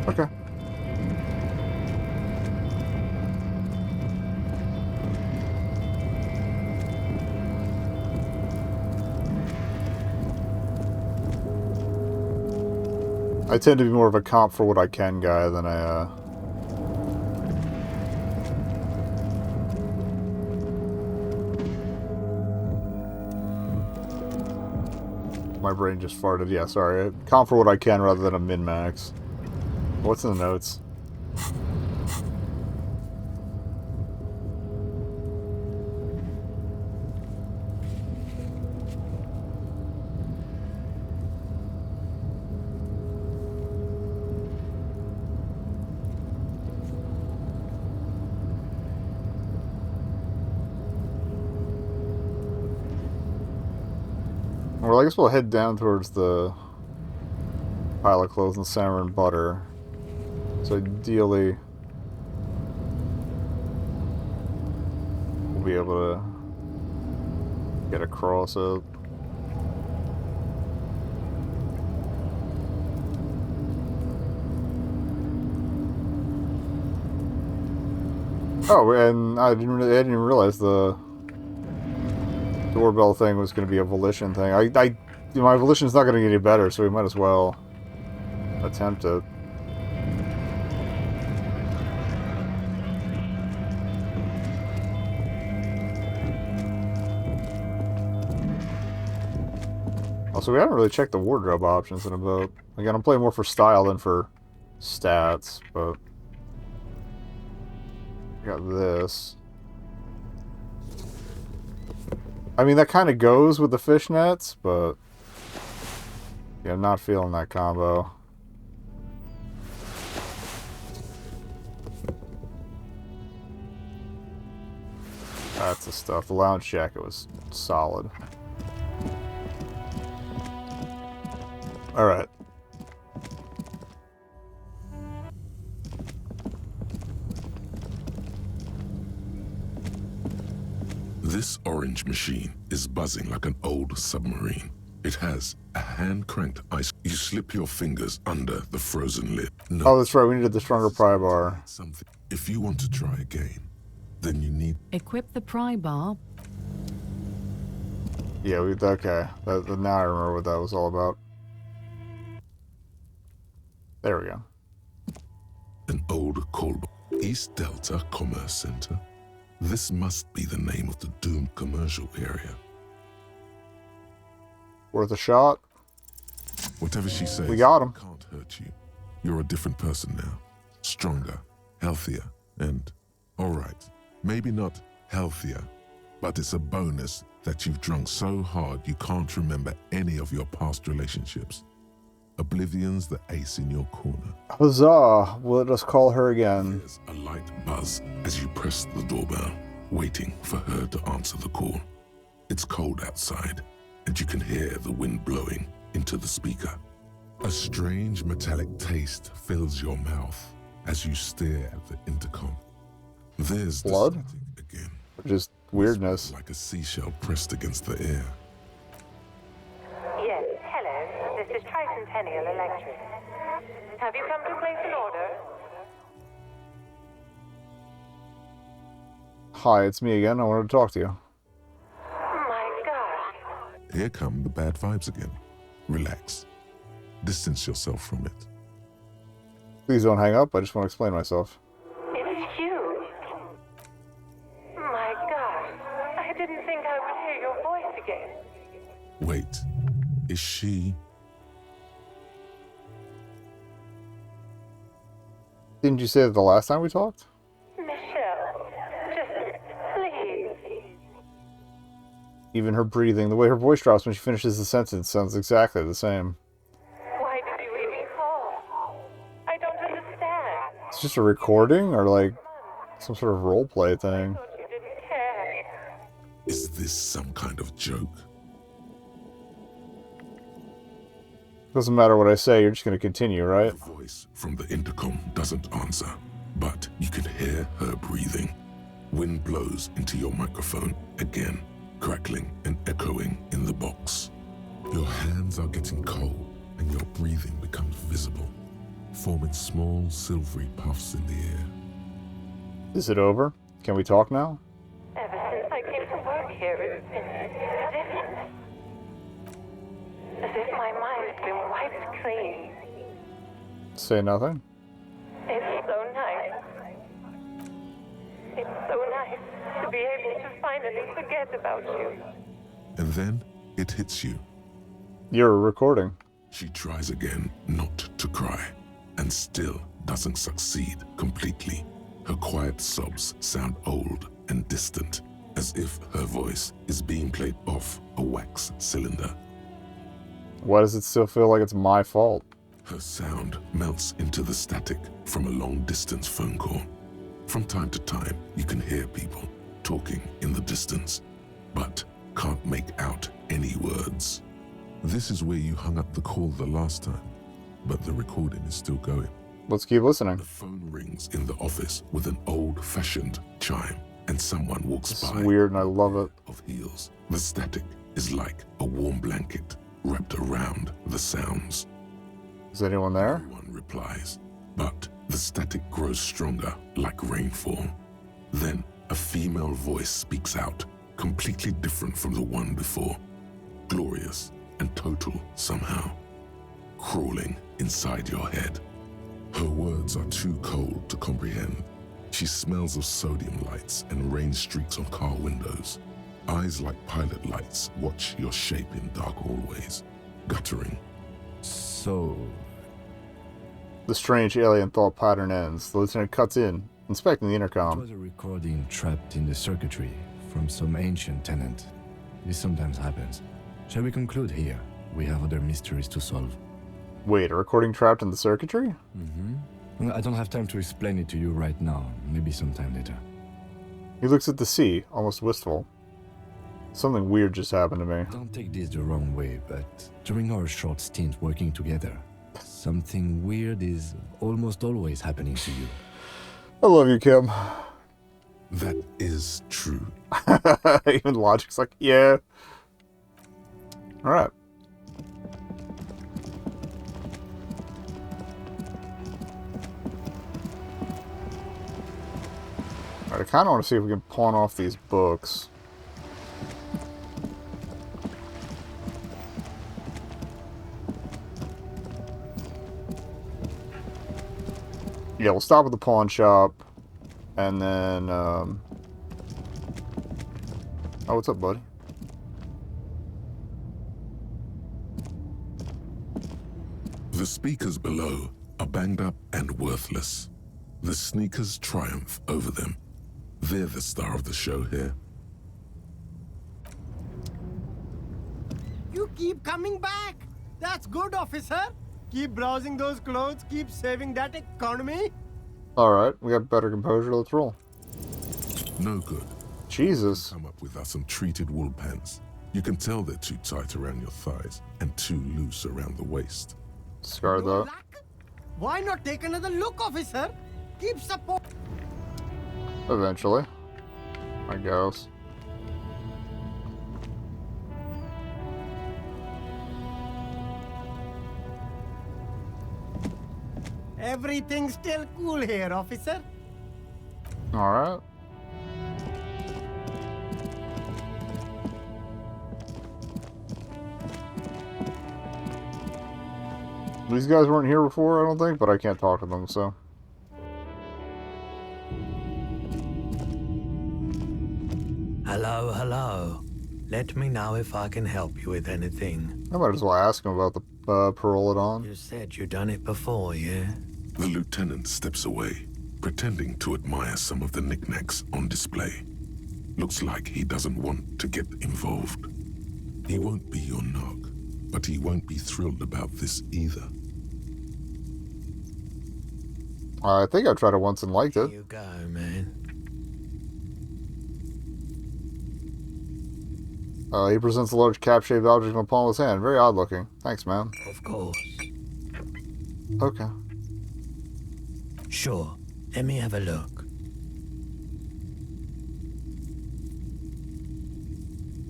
Okay. I tend to be more of a comp for what I can guy than a, My brain just farted. Yeah, sorry. Comp for what I can rather than a min-max. What's in the notes? Well, I guess we'll head down towards the pile of clothes and salmon and butter. So ideally, we'll be able to get across it. Oh, and I didn't even realize the doorbell thing was going to be a volition thing. My volition's not going to get any better, so we might as well attempt it. Also, we haven't really checked the wardrobe options in a bit. Again, I'm playing more for style than for stats, but I got this. I mean, that kind of goes with the fishnets, but yeah, I'm not feeling that combo. That's the stuff. The lounge jacket was solid. Alright. This orange machine is buzzing like an old submarine. It has a hand-cranked ice. You slip your fingers under the frozen lid. No. Oh, that's right. We needed the stronger pry bar. Something. If you want to try again, then you need... Equip the pry bar. Yeah, okay. Now I remember what that was all about. There we go. An old call. East Delta Commerce Center. This must be the name of the doomed commercial area. Worth a shot. Whatever she says, we got him. Can't hurt you. You're a different person now. Stronger, healthier, and all right, maybe not healthier, but it's a bonus that you've drunk so hard you can't remember any of your past relationships. Oblivion's the ace in your corner. Huzzah! Let us call her again. There's a light buzz as you press the doorbell, waiting for her to answer the call. It's cold outside, and you can hear the wind blowing into the speaker. A strange metallic taste fills your mouth as you stare at the intercom. There's blood the static again. Just weirdness. Like a seashell pressed against the air. Yes, hello. This is Tricentennial Electric. Have you come to place an order? Hi, it's me again. I wanted to talk to you. My gosh. Here come the bad vibes again. Relax. Distance yourself from it. Please don't hang up. I just want to explain myself. It's you. My gosh. I didn't think I would hear your voice again. Wait. Is she... Didn't you say that the last time we talked? Michelle, just please. Even her breathing, the way her voice drops when she finishes the sentence sounds exactly the same. Why did you even call? I don't understand. It's just a recording or like some sort of roleplay thing. I thought you didn't care. Is this some kind of joke? Doesn't matter what I say, you're just going to continue, right? The voice from the intercom doesn't answer, but you can hear her breathing. Wind blows into your microphone again, crackling and echoing in the box. Your hands are getting cold and your breathing becomes visible. forming small silvery puffs in the air. Is it over? Can we talk now? Ever since I came to work here, it's been different. As if my mind's been wiped clean. Say nothing. It's so nice. It's so nice to be able to finally forget about you. And then it hits you. You're recording. She tries again not to cry, and still doesn't succeed completely. Her quiet sobs sound old and distant, as if her voice is being played off a wax cylinder. Why does it still feel like it's my fault? Her sound melts into the static from a long-distance phone call. From time to time, you can hear people talking in the distance, but can't make out any words. This is where you hung up the call the last time, but the recording is still going. Let's keep listening. The phone rings in the office with an old-fashioned chime, and someone walks This is by. weird and I love it. Of heels. The static is like a warm blanket wrapped around the sounds. Is anyone there? No one replies, but the static grows stronger like rainfall. Then a female voice speaks out, completely different from the one before. Glorious and total somehow. Crawling inside your head. Her words are too cold to comprehend. She smells of sodium lights and rain streaks on car windows. Eyes like pilot lights watch your shape in dark hallways, guttering. So, The strange alien thought pattern ends. The lieutenant cuts in, inspecting the it intercom. was a recording trapped in the circuitry from some ancient tenant. This sometimes happens. Shall we conclude here? We have other mysteries to solve. Wait, a recording trapped in the circuitry? Well, I don't have time to explain it to you right now. Maybe sometime later. He looks at the sea, almost wistful. Something weird just happened to me. Don't take this the wrong way, but during our short stint working together, something weird is almost always happening to you. I love you, Kim. That is true. Even Logic's like, yeah. Alright. Alright, I kind of want to see if we can pawn off these books. Yeah, we'll stop at the pawn shop. And then, Oh, what's up, buddy? The speakers below are banged up and worthless. The sneakers triumph over them. They're the star of the show here. You keep coming back. That's good, officer. Keep browsing those clothes. Keep saving that economy. Alright, we got better composure, let's roll. No good. Jesus. Come up with some treated wool pants. You can tell they're too tight around your thighs and too loose around the waist. Discard No that. luck? Why not take another look, officer? Keep support. Eventually. I guess. Everything's still cool here, officer. Alright. These guys weren't here before, I don't think, but I can't talk to them, so. Hello, hello. Let me know if I can help you with anything. I might as well ask him about the Parolidon. You said you done it before, yeah? The lieutenant steps away, pretending to admire some of the knickknacks on display. Looks like he doesn't want to get involved. He won't be your nog, but he won't be thrilled about this either. I think I tried it once and liked Here it. you go, man. He presents a large cap-shaped object in the palm of his hand. Very odd looking. Thanks, man. Of course. Okay. Sure. Let me have a look.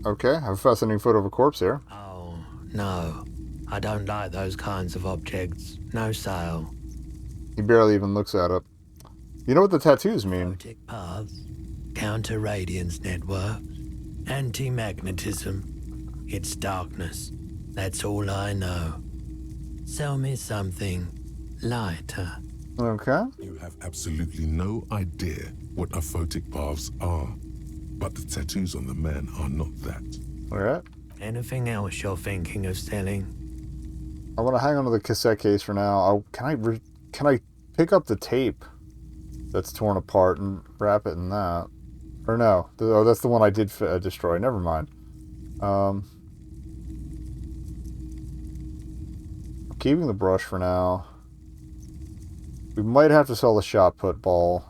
Okay, I have a fascinating photo of a corpse here. Oh, no. I don't like those kinds of objects. No sale. He barely even looks at it. You know what the tattoos mean? Photic paths, counter radiance networks, anti-magnetism. It's darkness. That's all I know. Sell me something lighter. Okay. You have absolutely no idea what aphotic paths are, but the tattoos on the man are not that. Alright. Anything else you're thinking of selling? I want to hang on to the cassette case for now. Can I pick up the tape that's torn apart and wrap it in that? Or no? Oh, that's the one I did destroy. Never mind. Keeping the brush for now. We might have to sell the shot put ball.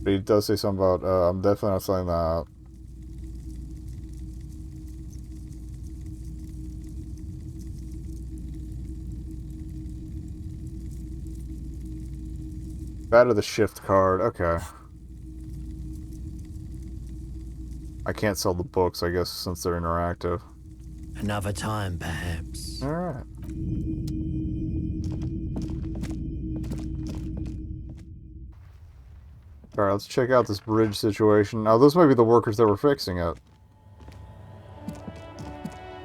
But he does say something about, I'm definitely not selling that. Out of the shift card, okay. I can't sell the books, I guess, since they're interactive. Another time, perhaps. Alright. Alright, let's check out this bridge situation. Now, those might be the workers that were fixing it.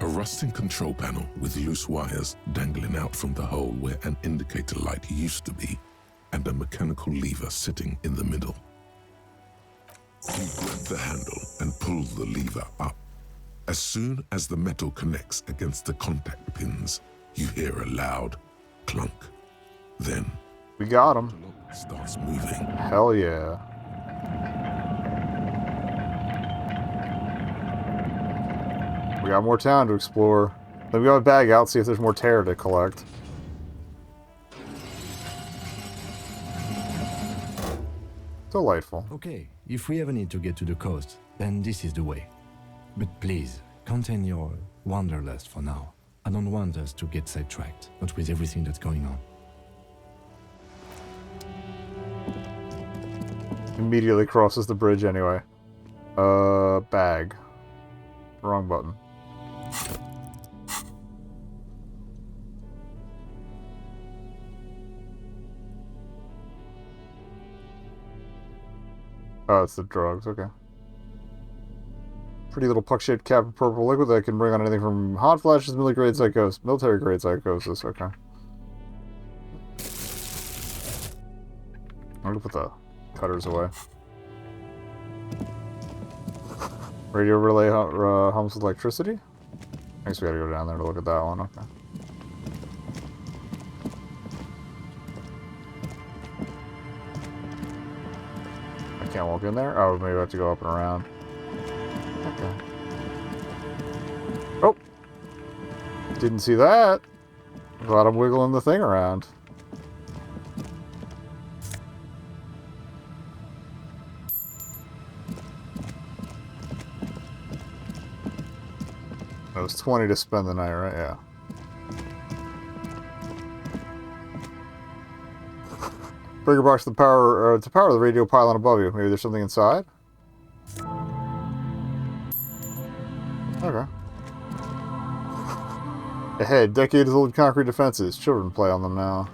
A rusting control panel with loose wires dangling out from the hole where an indicator light used to be, and a mechanical lever sitting in the middle. You grab the handle and pull the lever up. As soon as the metal connects against the contact pins, you hear a loud clunk. Then, We got him. the lock starts moving. Hell yeah. We got more town to explore. Then we got a bag out, see if there's more terror to collect. Delightful. Okay, if we ever need to get to the coast, then this is the way. But please, contain your wanderlust for now. I don't want us to get sidetracked, not with everything that's going on. Immediately crosses the bridge anyway. Bag. Wrong button. Oh, it's the drugs, okay. Pretty little puck-shaped cap of purple liquid that can bring on anything from hot flashes, military-grade psychosis, okay. I'm gonna put the cutters away. Radio relay hums with electricity? I guess we gotta go down there to look at that one, okay. I can't walk in there? Oh, maybe I have to go up and around. Okay. Oh! Didn't see that! Thought I'm wiggling the thing around. It was 20 to spend the night, right? Yeah. Breaker box to power the radio pylon above you. Maybe there's something inside? Okay. Ahead, decades-old concrete defenses. Children play on them now.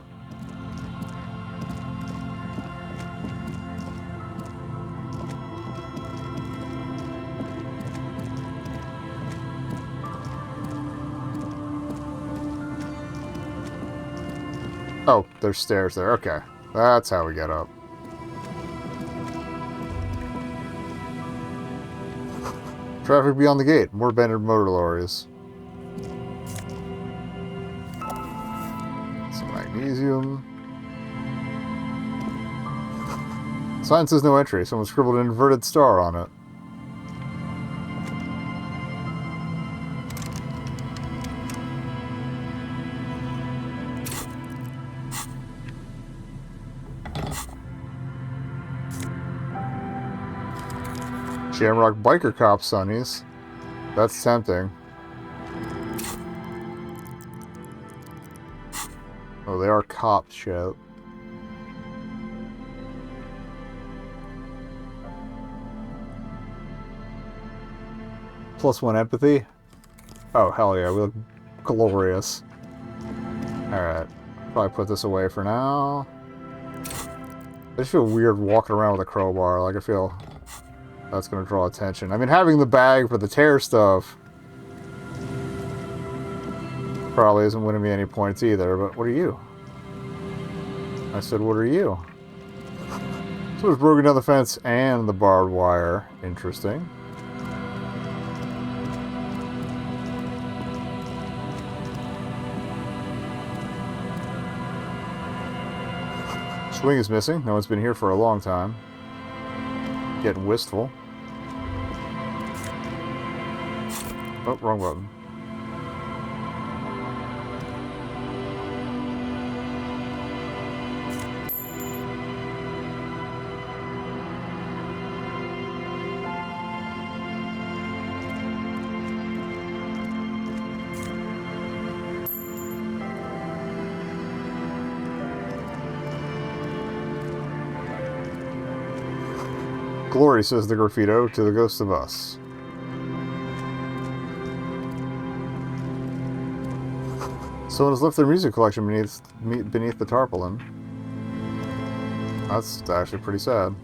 Oh, there's stairs there. Okay. That's how we get up. Traffic beyond the gate. More abandoned motor lorries. Some magnesium. Sign says no entry. Someone scribbled an inverted star on it. Shamrock biker cop sunnies. That's tempting. Oh, they are cops, shit. +1 empathy. Oh, hell yeah, we look glorious. Alright. Probably put this away for now. I just feel weird walking around with a crowbar. Like, I feel that's going to draw attention. I mean, having the bag for the tear stuff probably isn't winning me any points either, but what are you? I said, what are you? So it's broken down the fence and the barbed wire. Interesting. Swing is missing. No one's been here for a long time. Getting wistful. Oh, wrong button. Glory, says the graffito, to the ghost of us. Someone has left their music collection beneath the tarpaulin. That's actually pretty sad.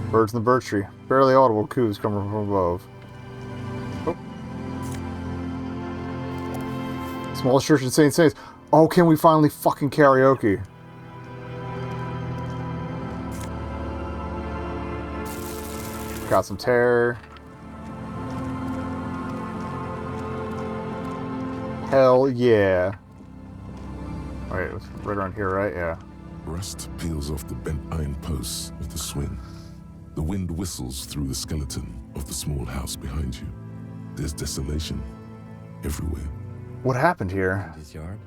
Birds in the birch tree. Barely audible coos coming from above. Oh. Smallest church in St. Saints. Oh, can we finally fucking karaoke? Got some terror. Hell yeah. Wait, it was right around here, right? Yeah. Rust peels off the bent iron posts of the swing. The wind whistles through the skeleton of the small house behind you. There's desolation everywhere. What happened here? This yard?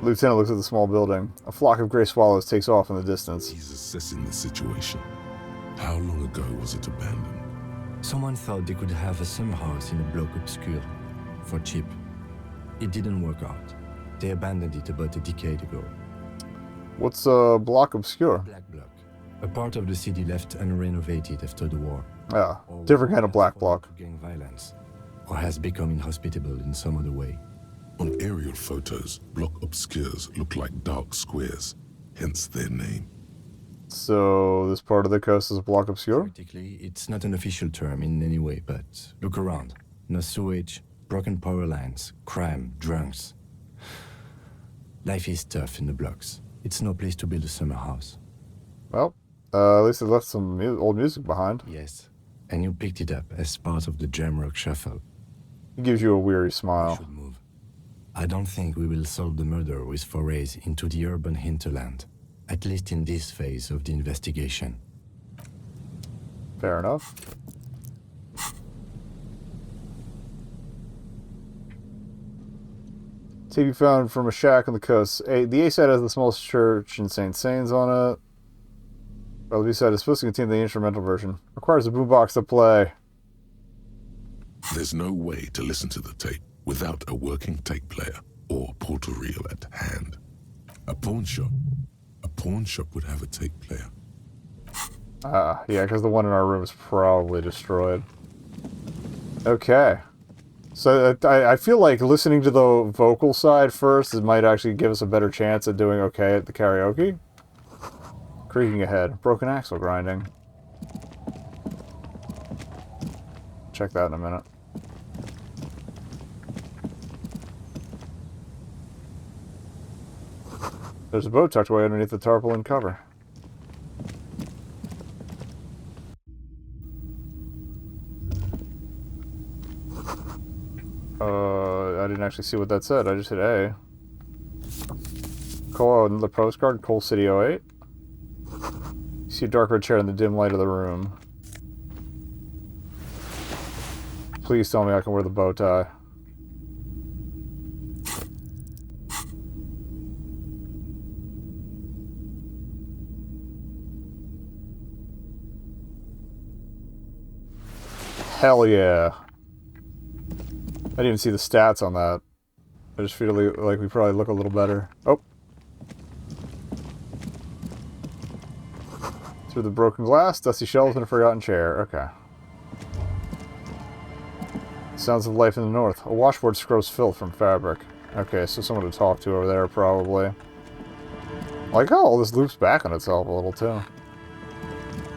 Lieutenant looks at the small building. A flock of gray swallows takes off in the distance. He's assessing the situation. How long ago was it abandoned? Someone thought they could have a summer house in a bloc obscure for cheap. It didn't work out. They abandoned it about a decade ago. What's a block obscure? Black bloc. A part of the city left unrenovated after the war. Yeah, different kind of black block. Gang violence, or has become inhospitable in some other way. On aerial photos, block obscures look like dark squares, hence their name. So this part of the coast is a block obscure? Theoretically, it's not an official term in any way, but look around. No sewage, broken power lines, crime, drunks. Life is tough in the blocks. It's no place to build a summer house. Well, at least it left some old music behind. Yes, and you picked it up as part of the Jamrock Shuffle. It gives you a weary We smile. should move. I don't think we will solve the murder with forays into the urban hinterland, at least in this phase of the investigation. Fair enough. TV found from a shack on the coast. The A side has the smallest church in St. Sains on it. While the B side is supposed to contain the instrumental version. Requires a boombox to play. There's no way to listen to the tape without a working tape player or portal reel at hand. A pawn shop would have a tape player. Yeah, because the one in our room is probably destroyed. Okay. So I feel like listening to the vocal side first, it might actually give us a better chance at doing okay at the karaoke. Creaking ahead. Broken axle grinding. Check that in a minute. There's a boat tucked away underneath the tarpaulin cover. I didn't actually see what that said. I just hit A. Call out another postcard, Coal City 08. You see a dark red chair in the dim light of the room. Please tell me I can wear the bow tie. Hell yeah. I didn't even see the stats on that. I just feel like we probably look a little better. Oh. Through the broken glass, dusty shelves, and a forgotten chair. Okay. Sounds of life in the north. A washboard scrubs filth from fabric. Okay, so someone to talk to over there, probably. I like how all this loops back on itself a little, too.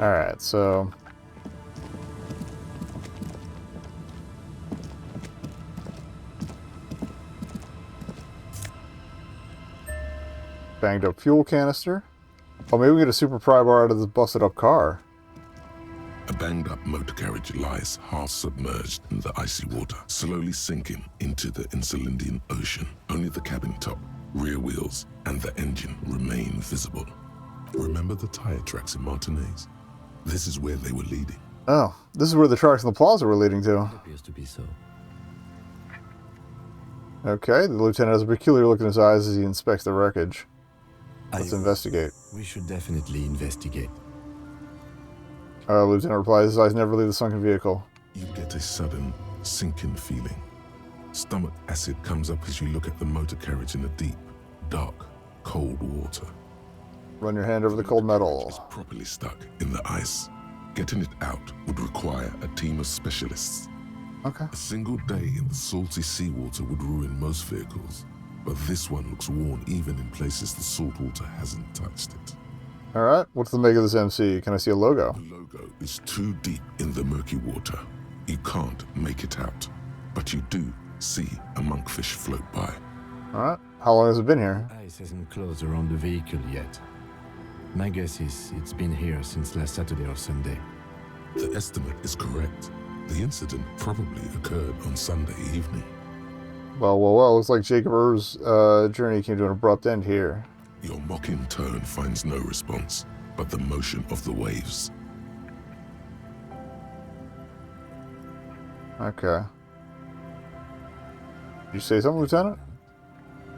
Alright, so... banged up fuel canister. Oh, maybe we get a super pry bar out of this busted up car. A banged up motor carriage lies half submerged in the icy water, slowly sinking into the Insulindian Ocean. Only the cabin top, rear wheels, and the engine remain visible. Remember the tire tracks in Martinez? This is where they were leading. Oh, this is where the tracks in the plaza were leading to. It appears to be so. Okay, the lieutenant has a peculiar look in his eyes as he inspects the wreckage. Let's investigate. We should definitely investigate. Lieutenant replies, his eyes never leave the sunken vehicle. You get a sudden sinking feeling. Stomach acid comes up as you look at the motor carriage in the deep, dark, cold water. Run your hand over the cold metal. It's properly stuck in the ice. Getting it out would require a team of specialists. Okay. A single day in the salty seawater would ruin most vehicles, but this one looks worn even in places the salt water hasn't touched it. Alright, what's the make of this MC? Can I see a logo? The logo is too deep in the murky water. You can't make it out, but you do see a monkfish float by. Alright, how long has it been here? Ice hasn't closed around the vehicle yet. My guess is it's been here since last Saturday or Sunday. The estimate is correct. The incident probably occurred on Sunday evening. Well, looks like Jacob Er's journey came to an abrupt end here. Your mocking tone finds no response, but the motion of the waves. Okay. Did you say something, Lieutenant?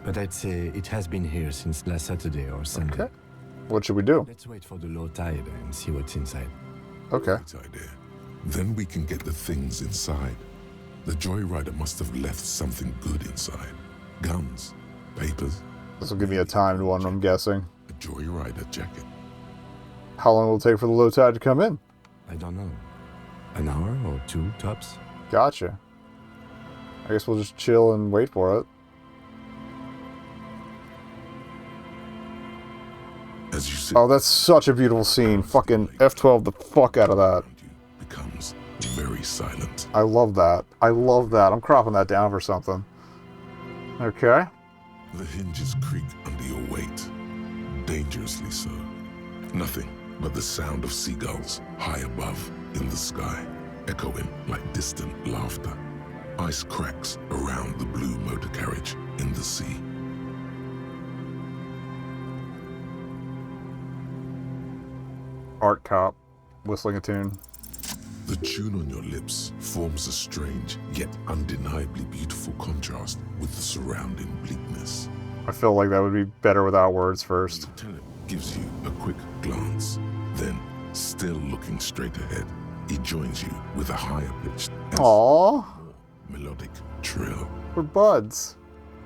But I'd say it has been here since last Saturday or Sunday. Okay. What should we do? Let's wait for the low tide and see what's inside. Okay. Great idea. Then we can get the things inside. The joyrider must have left something good inside. Guns, papers. This will give me a timed one, I'm guessing. A joyrider jacket. How long will it take for the low tide to come in? I don't know. An hour or two, tops? Gotcha. I guess we'll just chill and wait for it. As you sit Oh, that's such a beautiful scene. Fucking F12 the fuck out of that. around you, becomes very silent. I love that. I love that. I'm cropping that down for something. Okay. The hinges creak under your weight, dangerously so. Nothing but the sound of seagulls high above in the sky, echoing like distant laughter. Ice cracks around the blue motor carriage in the sea. Art cop. Whistling a tune. The tune on your lips forms a strange yet undeniably beautiful contrast with the surrounding bleakness. I feel like that would be better without words The first. lieutenant gives you a quick glance. Then, still looking straight ahead, he joins you with a higher pitched and Aww. more melodic trill. We're buds.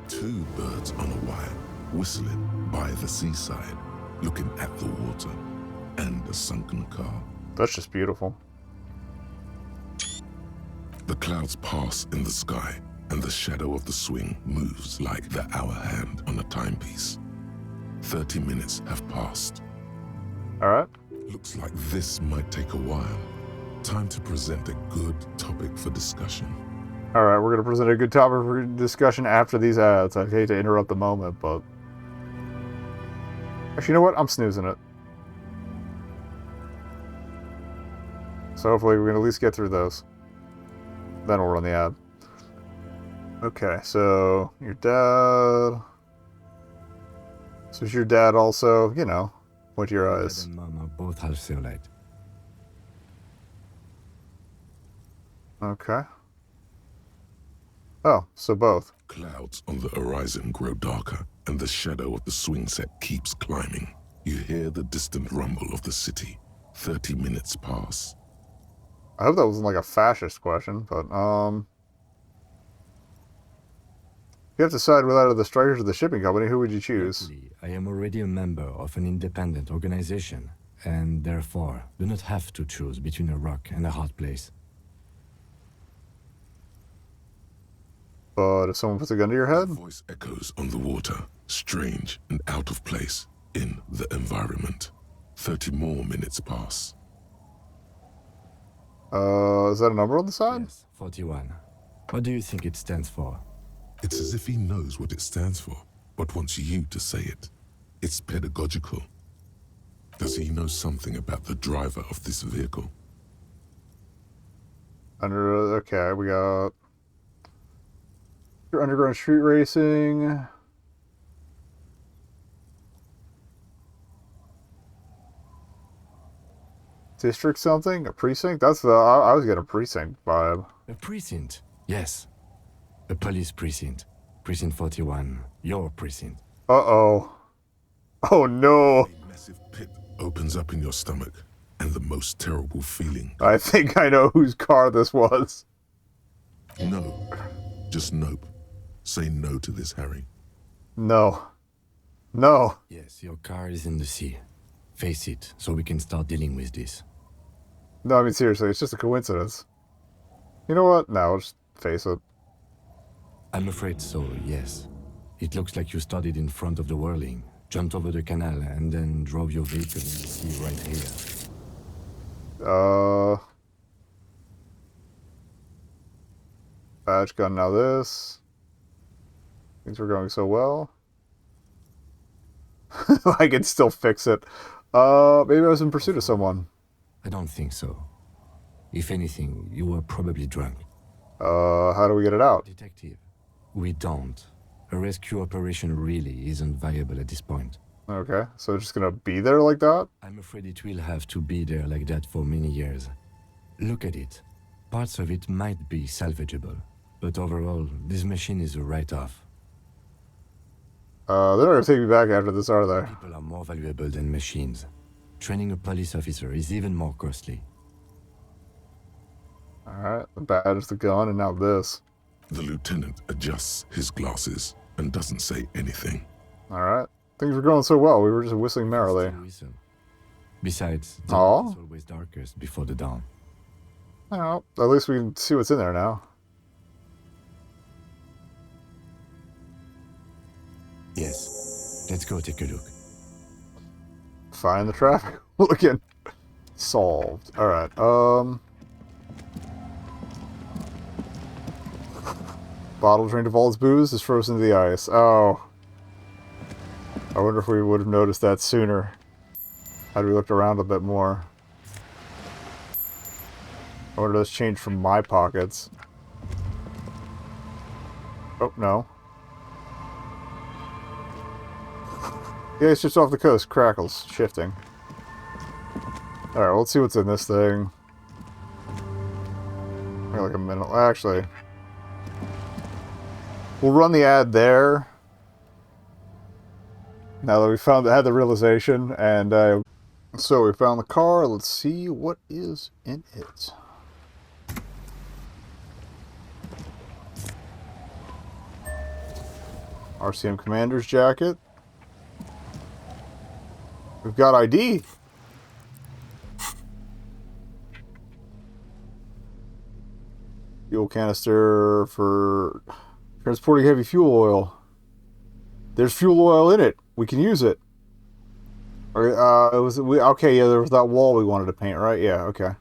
Two birds on a wire, whistling by the seaside, looking at the water and a sunken car. That's just beautiful. The clouds pass in the sky, and the shadow of the swing moves like the hour hand on a timepiece. 30 minutes have passed. Alright. Looks like this might take a while. Time to present a good topic for discussion. Alright, we're going to present a good topic for discussion after these ads. I hate to interrupt the moment, but... Actually, you know what? I'm snoozing it. So hopefully we can at least get through those. Then we'll run the ad. Okay, so your dad. So is your dad also, you know, point to your Dad eyes. and Mom are both half cellulite. Okay. Oh, so both. Clouds on the horizon grow darker, and the shadow of the swing set keeps climbing. You hear the distant rumble of the city. 30 minutes pass. I hope that wasn't like a fascist question, but if you have to side with either the strikers or the shipping company, who would you choose? Luckily, I am already a member of an independent organization, and therefore do not have to choose between a rock and a hard place. But if someone puts a gun to your Her head? voice echoes on the water, strange and out of place in the environment. 30 more minutes pass. Is that a number on the side? Yes, 41. What do you think it stands for? It's as if he knows what it stands for, but wants you to say it. It's pedagogical. Does he know something about the driver of this vehicle? Okay, we got underground street racing. District something? A precinct? That's the I was getting a precinct vibe. A precinct? Yes. A police precinct. Precinct 41. Your precinct. Uh-oh. Oh no. A massive pit opens up in your stomach, and the most terrible feeling. I think I know whose car this was. No. Just nope. Say no to this, Harry. No. No. Yes, your car is in the sea. Face it, so we can start dealing with this. No, I mean seriously, it's just a coincidence. You know what? No, I'll just face it. I'm afraid so, yes. It looks like you started in front of the whirling, jumped over the canal, and then drove your vehicle in the sea right here. Badge gun, now this. Things were going so well. I can still fix it. Maybe I was in pursuit of someone. I don't think so. If anything, you were probably drunk. How do we get it out? Detective, we don't. A rescue operation really isn't viable at this point. Okay, so it's just gonna be there like that? I'm afraid it will have to be there like that for many years. Look at it. Parts of it might be salvageable, but overall, this machine is a write-off. They're not gonna take me back after this, are they? People are more valuable than machines. Training a police officer is even more costly. Alright, the badge, the gun, and now this. The lieutenant adjusts his glasses and doesn't say anything. Alright. Things were going so well, we were just whistling merrily. Still whistle. Besides, the Aw. night is always darkest before the dawn. Well, at least we can see what's in there now. Yes. Let's go take a look. Find the traffic. Again. Solved. Alright, bottle drained of all its booze is frozen to the ice. Oh. I wonder if we would have noticed that sooner. Had we looked around a bit more. I wonder if this changed from my pockets. Oh, no. Yeah, it's just off the coast. Crackles. Shifting. Alright, well, let's see what's in this thing. Got like a minute. Actually, we'll run the ad there. Now that we had the realization, and so we found the car. Let's see what is in it. RCM Commander's jacket. We've got ID. Fuel canister for transporting heavy fuel oil. There's fuel oil in it. We can use it. Okay, yeah, there was that wall we wanted to paint, right? Yeah, okay.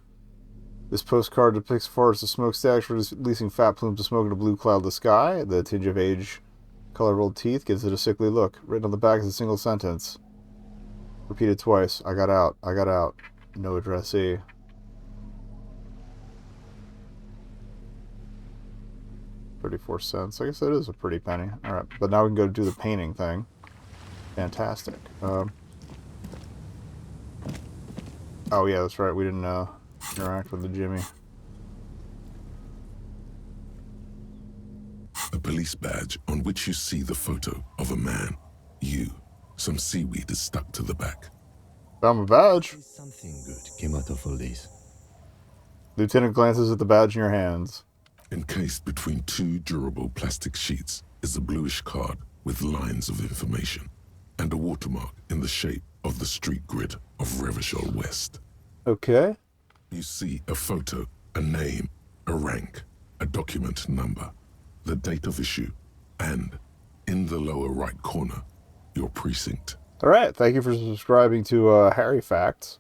This postcard depicts forests of smokestacks releasing fat plumes of smoke in a blue cloudless sky. The tinge of age, color-rolled teeth gives it a sickly look. Written on the back is a single sentence. Repeated twice. I got out. I got out. No addressee. $0.34. I guess that is a pretty penny. Alright, but now we can go do the painting thing. Fantastic. Oh yeah, that's right. We didn't interact with the Jimmy. A police badge on which you see the photo of a man. You. Some seaweed is stuck to the back. Found my badge. Something good came out of all this. Lieutenant glances at the badge in your hands. Encased between two durable plastic sheets is a bluish card with lines of information and a watermark in the shape of the street grid of Revachol West. Okay. You see a photo, a name, a rank, a document number. the date of issue, and in the lower right corner, your precinct. All right. Thank you for subscribing to Harry Facts.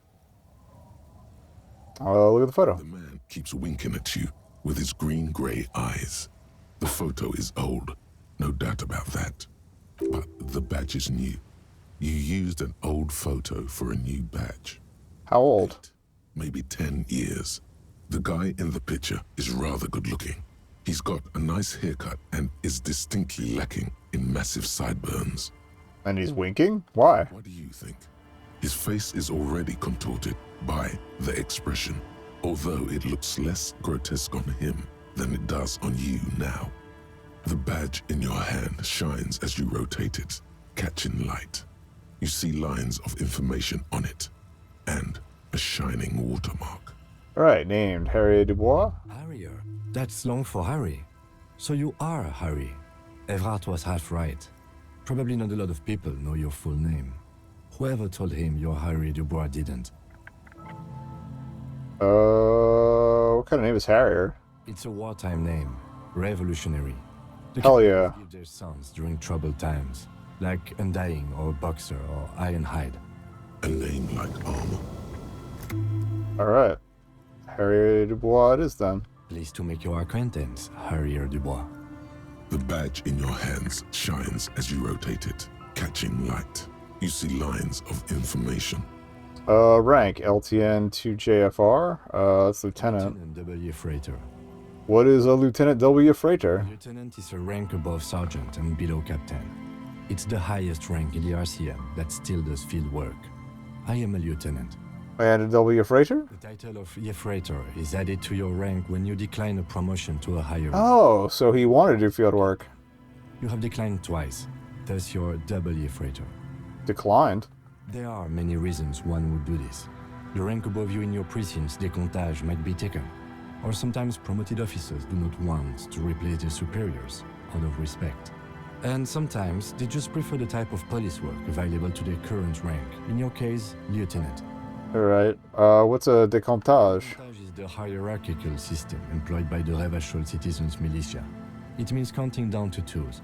Look at the photo. The man keeps winking at you with his green-gray eyes. The photo is old, no doubt about that. But the badge is new. You used an old photo for a new badge. How old? 8, maybe 10 years. The guy in the picture is rather good-looking. He's got a nice haircut and is distinctly lacking in massive sideburns. And he's winking? Why? What do you think? His face is already contorted by the expression, although it looks less grotesque on him than it does on you now. The badge in your hand shines as you rotate it, catching light. You see lines of information on it, and a shining watermark. All right. Named Harry Dubois. Harrier. That's long for Harry. So you are Harry. Evrard was half right. Probably not a lot of people know your full name. Whoever told him you're Harry Dubois didn't. What kind of name is Harrier? It's a wartime name. Revolutionary. The Hell kind yeah. that give their sons during troubled times. Like Undying or Boxer or Ironhide. A name like armor. All right. Harry Dubois it is then. Pleased to make your acquaintance, Harrier Dubois. The badge in your hands shines as you rotate it, catching light. You see lines of information. Rank LTN to JFR. That's Lieutenant. Lieutenant W. Freighter. What is a Lieutenant W. Freighter? Lieutenant is a rank above sergeant and below captain. It's the highest rank in the RCM that still does field work. I am a lieutenant. And a W. Freighter? The title of Freighter is added to your rank when you decline a promotion to a higher rank. Oh, so he wanted to do field work. You have declined twice, thus you're W. Freighter. Declined. There are many reasons one would do this. The rank above you in your precinct's décomptage might be taken, or sometimes promoted officers do not want to replace their superiors out of respect. And sometimes they just prefer the type of police work available to their current rank, in your case, lieutenant. All right. What's a décomptage? Décomptage is the hierarchical system employed by the Revachol Citizens Militia. It means counting down to twos.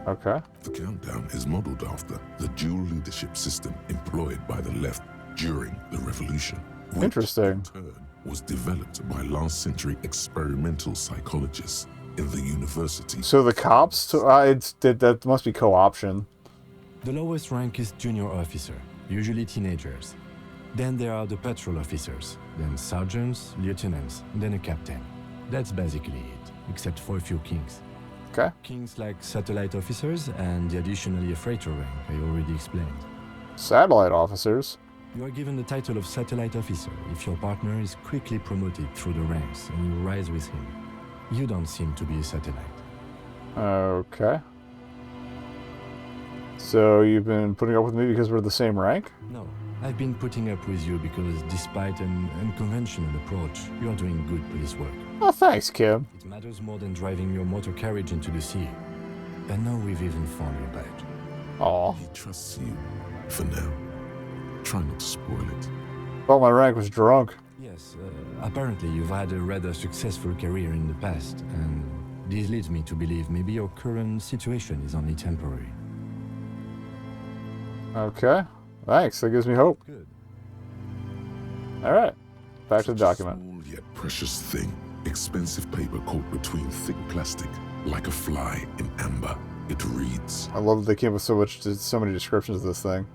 Okay. The countdown is modeled after the dual leadership system employed by the left during the revolution, which Interesting. in turn was developed by last century experimental psychologists in the university. So the cops, that must be co-option. The lowest rank is junior officer, usually teenagers. Then there are the patrol officers, then sergeants, lieutenants, then a captain. That's basically it, except for a few kings. Okay. Kings like satellite officers and the additionally a freighter rank I already explained. Satellite officers. You are given the title of satellite officer if your partner is quickly promoted through the ranks and you rise with him. You don't seem to be a satellite. Okay. So you've been putting up with me because we're the same rank? No, I've been putting up with you because despite an unconventional approach, you are doing good police work. Oh, thanks, Kim. It matters more than driving your motor carriage into the sea. And now we've even found your badge. Aw. He trusts you for now. Try not to spoil it. Thought my rank was drunk. Yes, apparently you've had a rather successful career in the past, and this leads me to believe maybe your current situation is only temporary. Okay. Thanks. That gives me hope. Good. All right. Back to the Such a document. small yet precious thing. Expensive paper caught between thick plastic, like a fly in amber. It reads, I love that they came up with so many descriptions of this thing.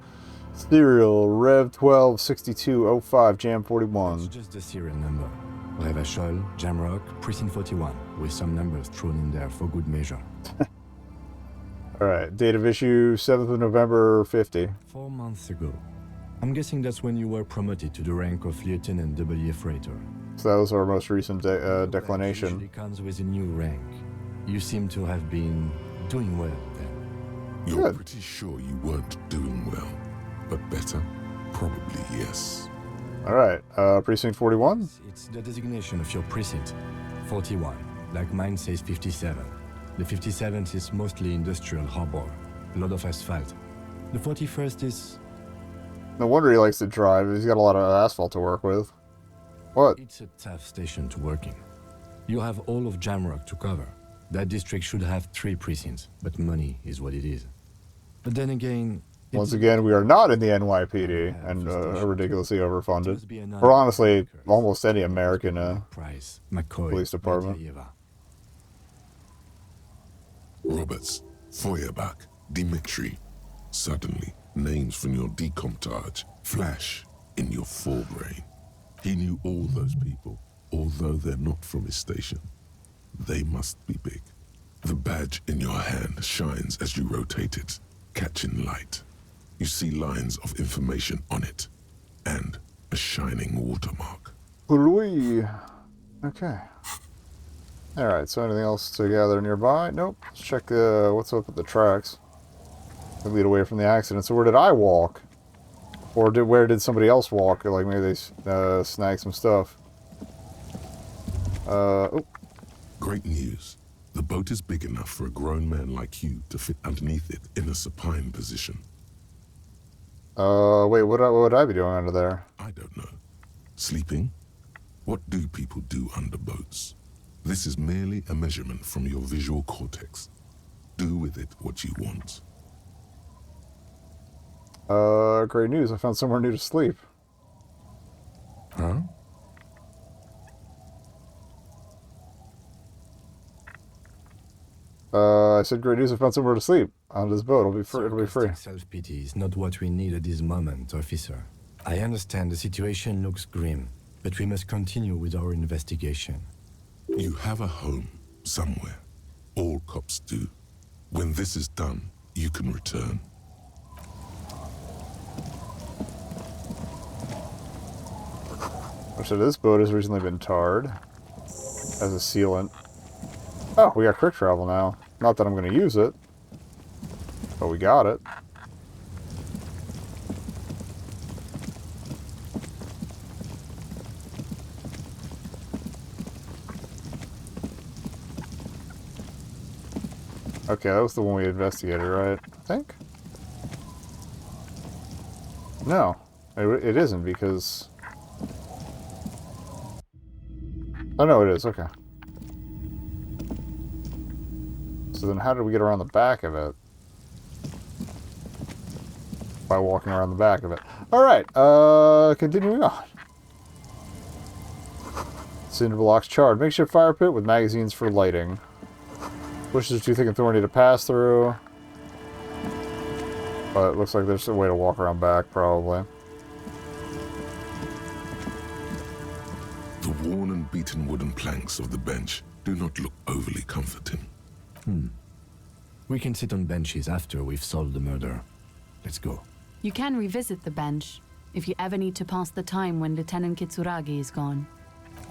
Serial Rev 126205 Jam It's 41. just the serial number. Revachol, Jamrock, Precinct 41, with some numbers thrown in there for good measure. All right. Date of issue 7th of November 50. 4 months ago. I'm guessing that's when you were promoted to the rank of Lieutenant W. Freighter. So that was our most recent That declination. usually comes with a new rank. You seem to have been doing well then. You're Good. pretty sure you weren't doing well, but better? Probably yes. All right. Precinct 41. It's the designation of your precinct. 41. Like mine says 57. The 57th is mostly industrial harbor. A lot of asphalt. The 41st is... No wonder he likes to drive. He's got a lot of asphalt to work with. What? It's a tough station to work in. You have all of Jamrock to cover. That district should have 3 precincts, but money is what it is. But then again... Once again, we are not in the NYPD and ridiculously overfunded. Or honestly, almost any American Price, McCoy, police department. Vadeeva. Roberts, Feuerbach, Dimitri. Suddenly, names from your decomptage flash in your forebrain. He knew all those people, although they're not from his station. They must be big. The badge in your hand shines as you rotate it, catching light. You see lines of information on it, and a shining watermark. Louis. Okay. Alright, so anything else to gather nearby? Nope. Let's check what's up with the tracks. They lead away from the accident. So where did I walk? Or where did somebody else walk? Or like maybe they snagged some stuff. Oh. Great news. The boat is big enough for a grown man like you to fit underneath it in a supine position. Wait, what would I be doing under there? I don't know. Sleeping? What do people do under boats? This is merely a measurement from your visual cortex. Do with it what you want. Great news. I found somewhere new to sleep. Huh? I said great news. I found somewhere to sleep. On this boat. It'll be free. It'll be free. Self-pity is not what we need at this moment, officer. I understand the situation looks grim, but we must continue with our investigation. You have a home somewhere. All cops do. When this is done, you can return. So this boat has recently been tarred as a sealant. Oh, we got quick travel now. Not that I'm going to use it, but we got it. Okay, that was the one we investigated, right? I think? No, it isn't because... Oh, no, it is. Okay. So then how did we get around the back of it? By walking around the back of it. Alright, continuing on. Cinder blocks charred. Makeshift fire pit with magazines for lighting. Bushes are too thick and thorny to pass through. But it looks like there's a way to walk around back, probably. The worn and beaten wooden planks of the bench do not look overly comforting. We can sit on benches after we've solved the murder. Let's go. You can revisit the bench if you ever need to pass the time when Lieutenant Kitsuragi is gone.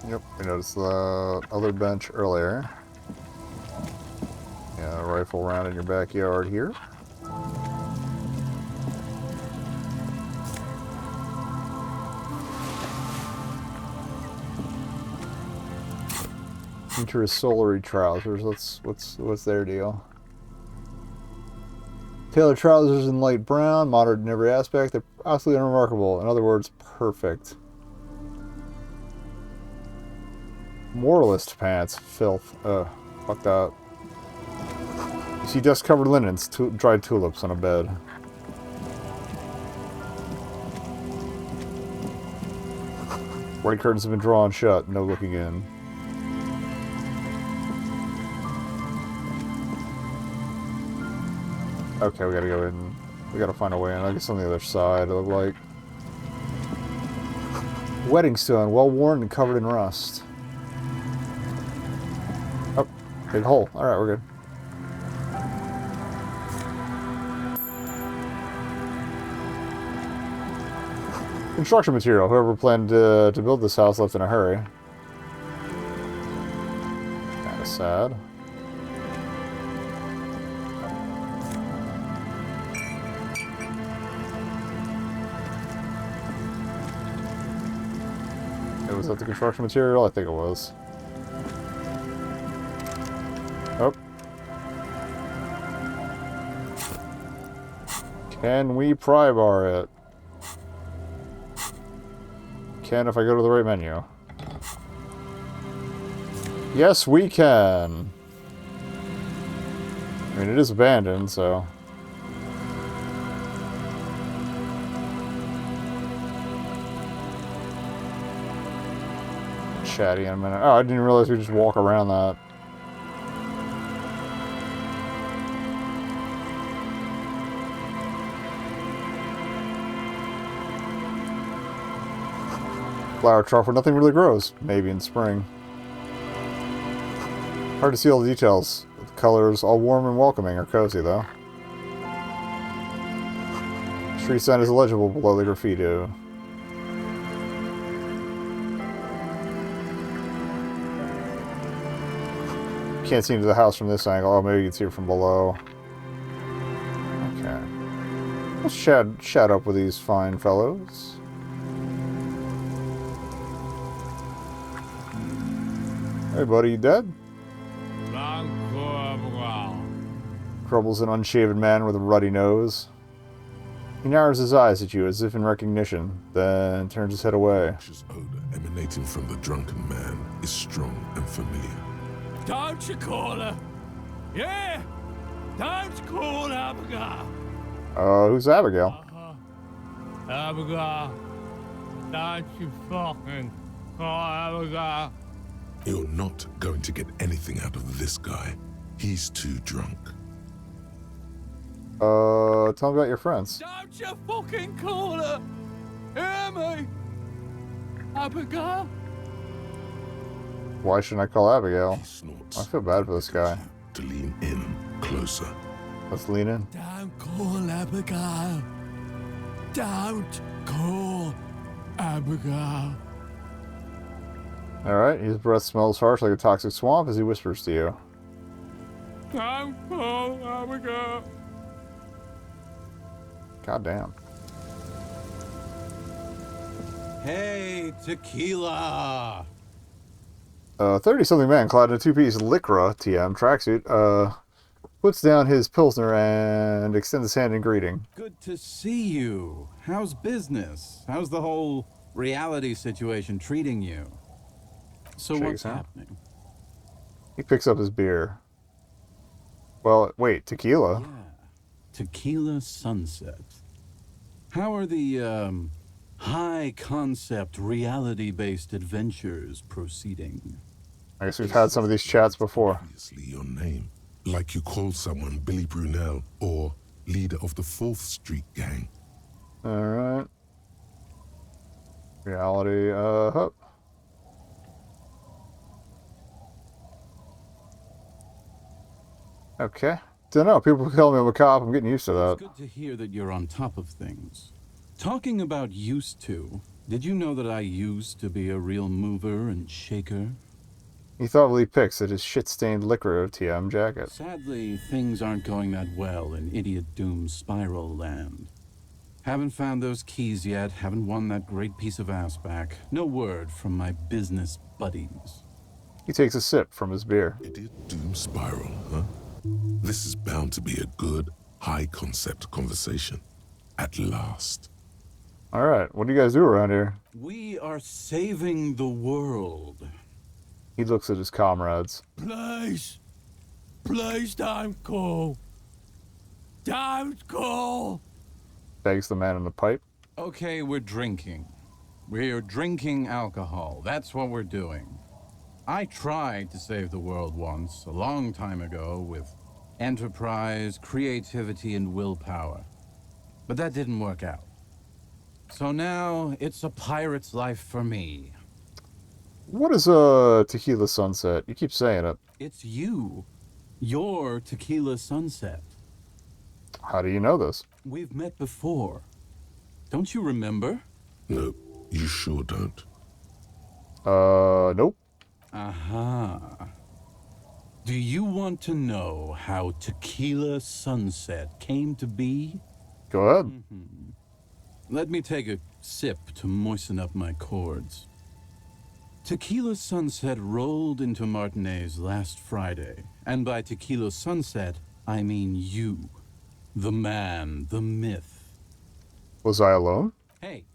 Yep, we noticed the other bench earlier. Yeah, rifle round in your backyard here. Enter solary trousers. What's their deal? Tailored trousers in light brown, modern in every aspect. They're absolutely unremarkable. In other words, perfect. Moralist pants. Filth. Ugh. Fuck that. You see dust-covered linens, dried tulips on a bed. White curtains have been drawn shut. No looking in. Okay, we gotta go in. We gotta find a way in. I guess on the other side, it looked like. Wedding stone, well worn and covered in rust. Oh, big hole. Alright, we're good. Construction material. Whoever planned to build this house left in a hurry. Kinda sad. Was that the construction material? I think it was. Oh. Can we pry bar it? Can if I go to the right menu. Yes, we can. I mean, it is abandoned, so... Chatty in a minute. Oh, I didn't realize we just walk around that. Flower trough where nothing really grows. Maybe in spring. Hard to see all the details. The colors all warm and welcoming are cozy, though. Street sign is illegible below the graffiti. Can't see into the house from this angle. Oh, maybe you can see it from below. Okay. Let's chat up with these fine fellows. Hey, buddy, you dead? Crumbles an unshaven man with a ruddy nose. He narrows his eyes at you as if in recognition, then turns his head away. The odor emanating from the drunken man is strong and familiar. Don't you call her? Yeah! Don't call Abigail! Who's Abigail? Abigail! Don't you fucking call Abigail! You're not going to get anything out of this guy. He's too drunk. Tell me about your friends. Don't you fucking call her! Hear me! Abigail! Why shouldn't I call Abigail? He snorts. I feel bad for this guy. To lean in closer. Let's lean in. Don't call Abigail! Don't call Abigail! Alright, his breath smells harsh like a toxic swamp as he whispers to you. Don't call Abigail! God damn. Hey, tequila! 30-something man clad in a two-piece Lycra TM tracksuit, puts down his Pilsner and extends his hand in greeting. Good to see you. How's business? How's the whole reality situation treating you? So Shake what's his hand. happening? He picks up his beer. Well, wait, tequila? Yeah, Tequila Sunset. How are the, high-concept, reality-based adventures proceeding? I guess we've had some of these chats before. Obviously your name. Like you call someone Billy Brunel or leader of the 4th Street Gang. Alright. Reality, hup. Okay. Dunno, people call me a cop, I'm getting used to that. It's good to hear that you're on top of things. Talking about used to, did you know that I used to be a real mover and shaker? He thoughtfully picks at his shit-stained Lycra TM jacket. Sadly, things aren't going that well in Idiot Doom Spiral Land. Haven't found those keys yet, haven't won that great piece of ass back. No word from my business buddies. He takes a sip from his beer. Idiot Doom Spiral, huh? This is bound to be a good, high-concept conversation. At last. Alright, what do you guys do around here? We are saving the world. He looks at his comrades. Please! Please don't call! Don't call! Begs the man in the pipe. Okay, we're drinking. We're drinking alcohol. That's what we're doing. I tried to save the world once, a long time ago, with enterprise, creativity, and willpower. But that didn't work out. So now, it's a pirate's life for me. What is Tequila Sunset? You keep saying it. It's you. Your Tequila Sunset. How do you know this? We've met before. Don't you remember? No, you sure don't. Nope. Aha. Do you want to know how Tequila Sunset came to be? Go ahead. Let me take a sip to moisten up my chords. Tequila Sunset rolled into Martinez last Friday, and by Tequila Sunset, I mean you. The man, the myth. Was I alone? Hey,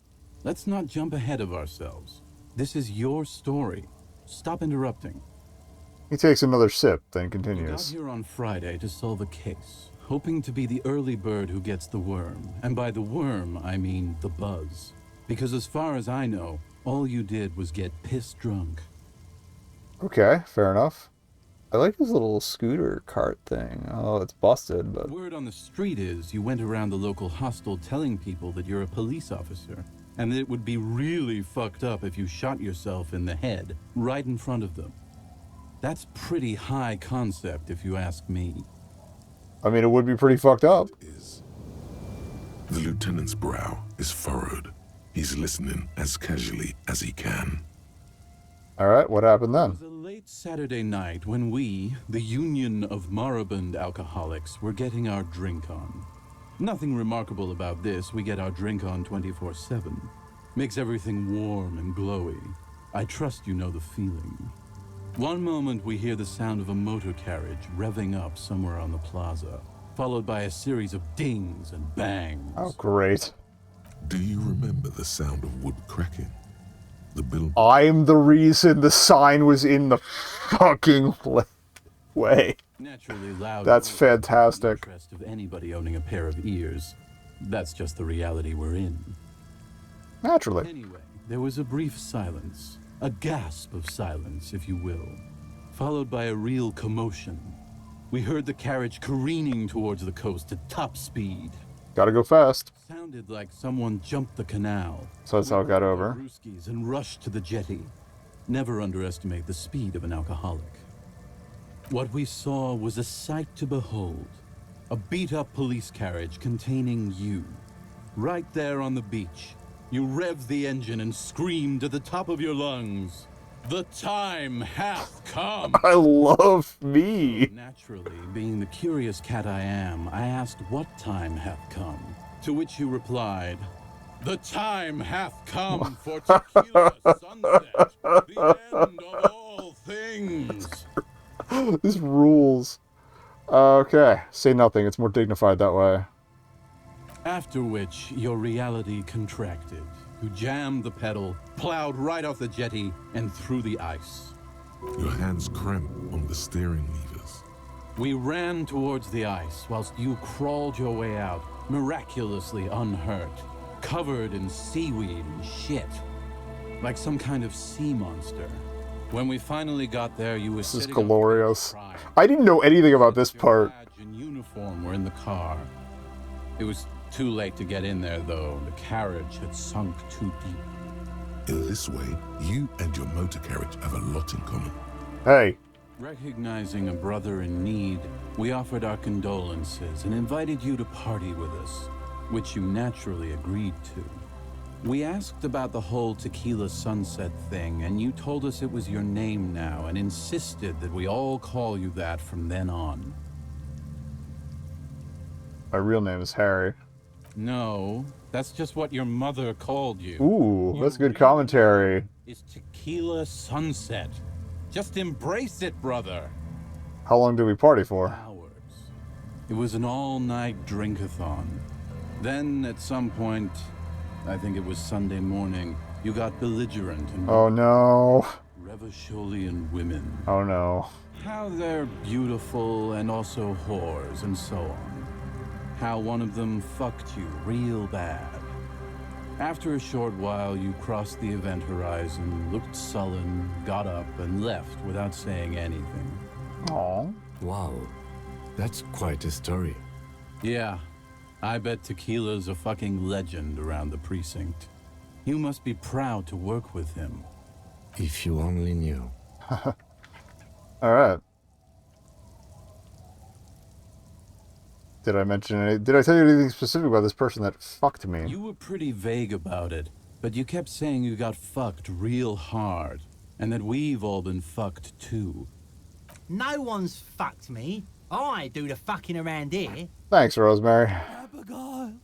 let's not jump ahead of ourselves. This is your story. Stop interrupting. He takes another sip, then You got continues. here on Friday to solve a case, hoping to be the early bird who gets the worm. And by the worm, I mean the buzz. Because as far as I know, all you did was get piss drunk. Okay, fair enough. I like his little scooter cart thing. Oh, it's busted, but... Word on the street is you went around the local hostel telling people that you're a police officer, and that it would be really fucked up if you shot yourself in the head right in front of them. That's pretty high concept, if you ask me. I mean, it would be pretty fucked up. The lieutenant's brow is furrowed. He's listening as casually as he can. Alright, what happened It then? was a late Saturday night when we, the Union of Moribund Alcoholics, were getting our drink on. Nothing remarkable about this. We get our drink on 24/7. Makes everything warm and glowy. I trust you know the feeling. One moment we hear the sound of a motor carriage revving up somewhere on the plaza, followed by a series of dings and bangs. Oh, great. Do you remember the sound of wood cracking? The bill. I'm the reason the sign was in the fucking way. Naturally loud. That's noise fantastic. in the interest of anybody owning a pair of ears. That's just the reality we're in. Naturally. Anyway, there was a brief silence, a gasp of silence, if you will, followed by a real commotion. We heard the carriage careening towards the coast at top speed. Gotta go fast. Sounded like someone jumped the canal. So that's how it got over. Brewskis and rushed to the jetty. Never underestimate the speed of an alcoholic. What we saw was a sight to behold. A beat-up police carriage containing you. Right there on the beach. You revved the engine and screamed at the top of your lungs. The time hath come! I love me. Naturally, being the curious cat I am, I asked what time hath come. To which you replied, the time hath come for tequila sunset, the end of all things. This rules. Okay, say nothing. It's more dignified that way. After which, your reality contracted. You jammed the pedal, plowed right off the jetty, and through the ice. Your hands cramp on the steering levers. We ran towards the ice whilst you crawled your way out, miraculously unhurt, covered in seaweed and shit, like some kind of sea monster. When we finally got there, you were This is sitting on the glorious. crying. I didn't know anything about this Your part. badge and uniform were in the car. It was too late to get in there, though. The carriage had sunk too deep. In this way, you and your motor carriage have a lot in common. Hey, Recognizing a brother in need, we offered our condolences and invited you to party with us, which you naturally agreed to. We asked about the whole tequila sunset thing, and you told us it was your name now and insisted that we all call you that from then on. my real name is Harry. No, that's just what your mother called you. Ooh, Your that's good real commentary. name is Tequila Sunset. Just embrace it, brother. How long did we party for? Hours. It was an all-night drink-a-thon. Then, at some point, I think it was Sunday morning, you got belligerent and Oh no. Revacholian women. Oh no. How they're beautiful and also whores and so on. How one of them fucked you real bad. After a short while, you crossed the event horizon, looked sullen, got up, and left without saying anything. Aw. Wow, that's quite a story. Yeah, I bet Tequila's a fucking legend around the precinct. You must be proud to work with him. If you only knew. Alright. Did I mention any? Did I tell you anything specific about this person that fucked me? You were pretty vague about it, but you kept saying you got fucked real hard, and that we've all been fucked too. No one's fucked me. I do the fucking around here. Thanks, Rosemary. Abigail.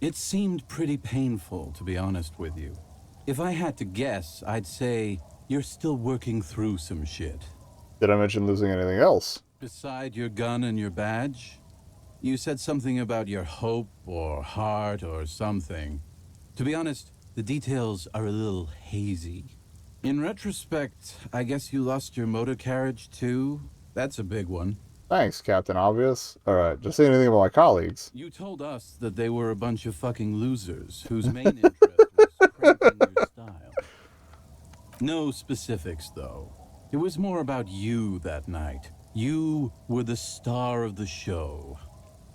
It seemed pretty painful, to be honest with you. If I had to guess, I'd say you're still working through some shit. Did I mention losing anything else? Beside your gun and your badge, you said something about your hope or heart or something. To be honest, the details are a little hazy. In retrospect, I guess you lost your motor carriage too? That's a big one. Thanks, Captain Obvious. Alright, just say anything about my colleagues. You told us that they were a bunch of fucking losers whose main interest was cranking your style. No specifics, though. It was more about you that night. You were the star of the show.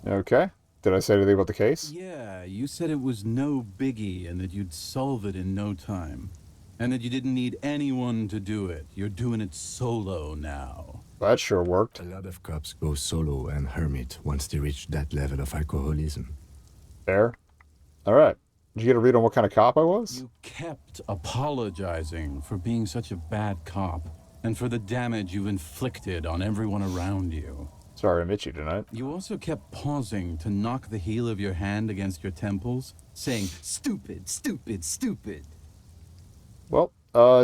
Okay. Did I say anything about the case? Yeah, you said it was no biggie and that you'd solve it in no time. And that you didn't need anyone to do it. You're doing it solo now. That sure worked. A lot of cops go solo and hermit once they reach that level of alcoholism. Fair. Alright. Did you get a read on what kind of cop I was? You kept apologizing for being such a bad cop and for the damage you've inflicted on everyone around you. Sorry I met you tonight. You also kept pausing to knock the heel of your hand against your temples, saying, "Stupid, stupid, stupid." Well,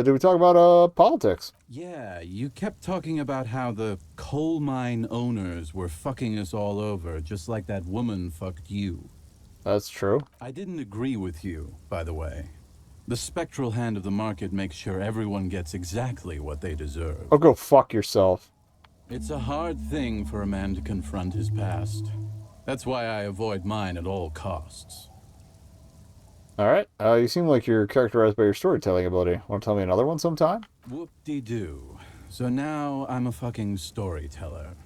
did we talk about, politics? Yeah, you kept talking about how the coal mine owners were fucking us all over, just like that woman fucked you. That's true. I didn't agree with you, by the way. The spectral hand of the market makes sure everyone gets exactly what they deserve. Oh, go fuck yourself. It's a hard thing for a man to confront his past. That's why I avoid mine at all costs. Alright, you seem like you're characterized by your storytelling ability. Want to tell me another one sometime? Whoop-de-doo. So now I'm a fucking storyteller.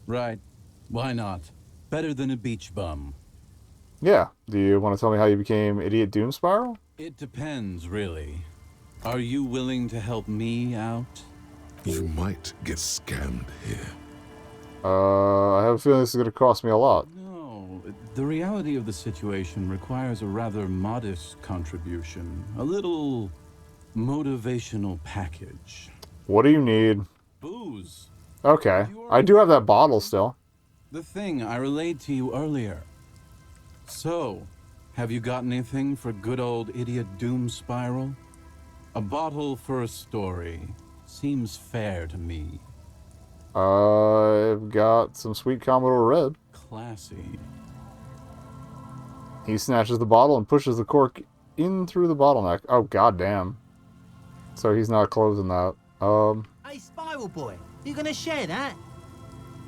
Right. Why not? Better than a beach bum. Yeah. Do you want to tell me how you became Idiot Doom Spiral? It depends, really. Are you willing to help me out? You might get scammed here. I have a feeling this is going to cost me a lot. No, the reality of the situation requires a rather modest contribution. A little motivational package. What do you need? Booze. Okay. I do have that bottle still. The thing I relayed to you earlier. So, have you got anything for good old Idiot Doom Spiral? A bottle for a story. Seems fair to me. I've got some sweet Commodore Red. Classy. He snatches the bottle and pushes the cork in through the bottleneck. Oh, goddamn. So he's not closing that. Hey, Spiral Boy, you gonna share that?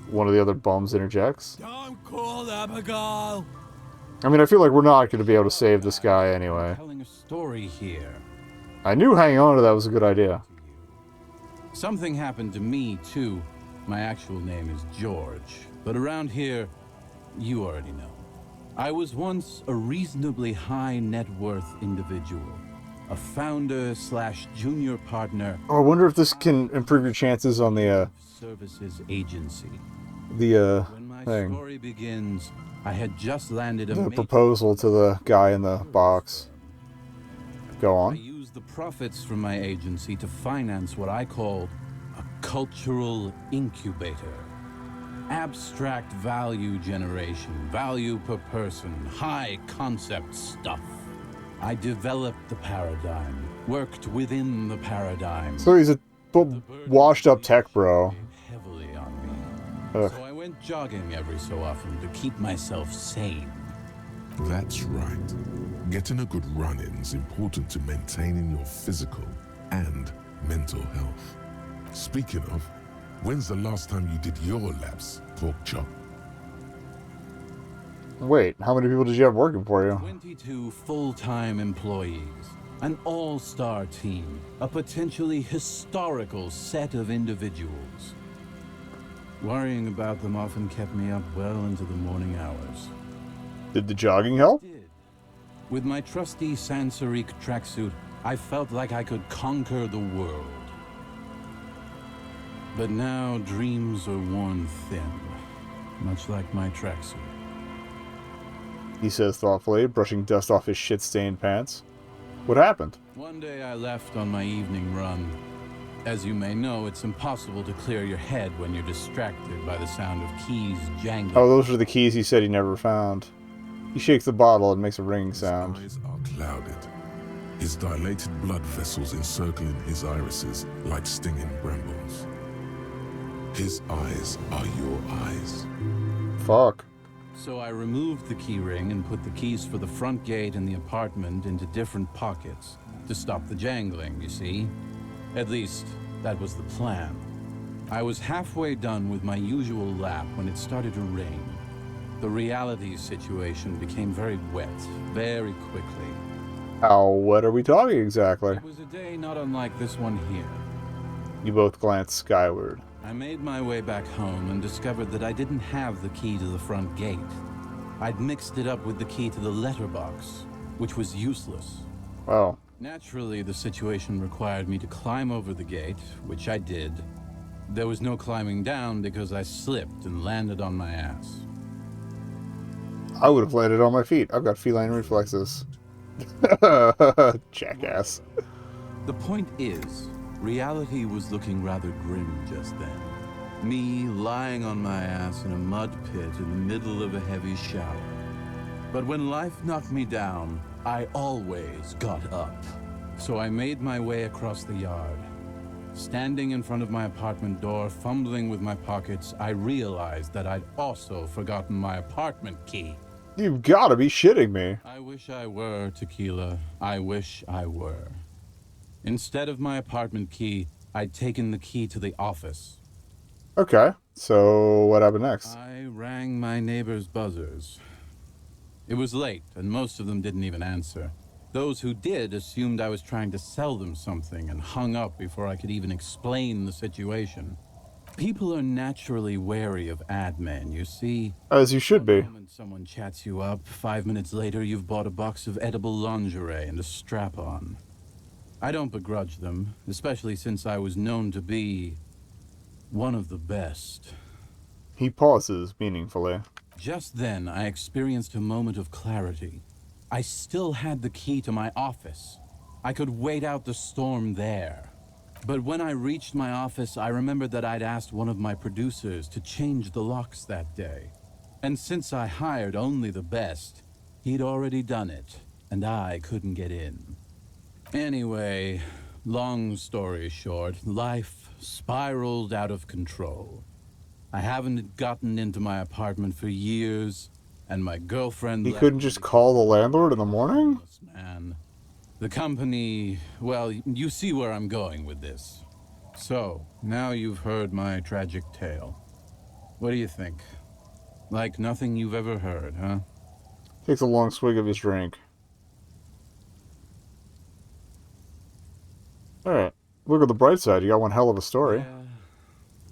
One of the other bums interjects. Don't call Abigail. I mean, I feel like we're not going to be able to save this guy anyway. I'm telling a story here. I knew hanging on to that was a good idea. Something happened to me, too. My actual name is George, but around here, you already know. I was once a reasonably high net worth individual. A founder/junior partner. Oh, I wonder if this can improve your chances on the, services agency. When my thing. story begins, I had just landed a The proposal to the guy in the box. Go I on. used the profits from my agency to finance what I called a cultural incubator. Abstract value generation, value per person, high concept stuff. I developed the paradigm, worked within the paradigm. So he's a washed up tech bro. Heavily on me. Ugh. So I went jogging every so often to keep myself sane. That's right. Getting a good run-in is important to maintaining your physical and mental health. Speaking of, when's the last time you did your laps, pork chop? Wait, how many people did you have working for you? 22 full-time employees, an all-star team, a potentially historical set of individuals. Worrying about them often kept me up well into the morning hours. Did the jogging help? With my trusty Sansarique tracksuit, I felt like I could conquer the world. But now dreams are worn thin, much like my tracksuit. He says thoughtfully, brushing dust off his shit-stained pants. What happened? One day I left on my evening run. As you may know, it's impossible to clear your head when you're distracted by the sound of keys jangling. Oh, those are the keys he said he never found. He shakes the bottle and makes a ringing sound. His eyes are clouded. His dilated blood vessels encircling his irises like stinging brambles. His eyes are your eyes. Fuck. So I removed the key ring and put the keys for the front gate and the apartment into different pockets to stop the jangling, you see? At least, that was the plan. I was halfway done with my usual lap when it started to rain. The reality situation became very wet, very quickly. How wet are we talking exactly? It was a day not unlike this one here. You both glanced skyward. I made my way back home and discovered that I didn't have the key to the front gate. I'd mixed it up with the key to the letterbox, which was useless. Oh. Naturally, the situation required me to climb over the gate, which I did. There was no climbing down because I slipped and landed on my ass. I would have landed on my feet. I've got feline reflexes. Jackass. The point is, reality was looking rather grim just then. Me lying on my ass in a mud pit in the middle of a heavy shower. But when life knocked me down, I always got up. So I made my way across the yard. Standing in front of my apartment door, fumbling with my pockets, I realized that I'd also forgotten my apartment key. You've got to be shitting me. I wish I were, Tequila. I wish I were. Instead of my apartment key, I'd taken the key to the office. Okay, so what happened next? I rang my neighbors' buzzers. It was late, and most of them didn't even answer. Those who did assumed I was trying to sell them something and hung up before I could even explain the situation. People are naturally wary of ad men, you see. As you should be. The moment someone chats you up, 5 minutes later you've bought a box of edible lingerie and a strap-on. I don't begrudge them, especially since I was known to be one of the best. He pauses meaningfully. Just then, I experienced a moment of clarity. I still had the key to my office. I could wait out the storm there. But when I reached my office, I remembered that I'd asked one of my producers to change the locks that day. And since I hired only the best, he'd already done it, and I couldn't get in. Anyway, long story short, life spiraled out of control. I haven't gotten into my apartment for years, and my girlfriend... He couldn't just call the landlord in the morning? Man. The company... well, you see where I'm going with this. So, now you've heard my tragic tale. What do you think? Like nothing you've ever heard, huh? Takes a long swig of his drink. Alright. Look at the bright side. You got one hell of a story. Yeah.